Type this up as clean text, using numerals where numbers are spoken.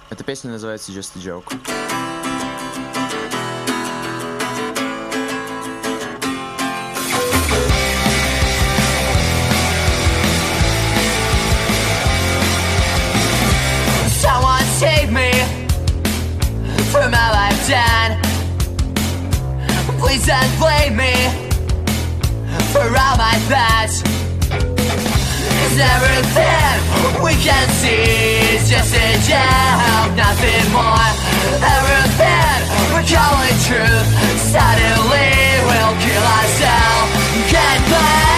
Эта песня называется Just a Joke. Someone save me from all I've done. Please don't blame me for all my thoughts. 'Cause everything we can see is just a joke, nothing more. Everything we're calling truth suddenly will kill ourselves. Can't play.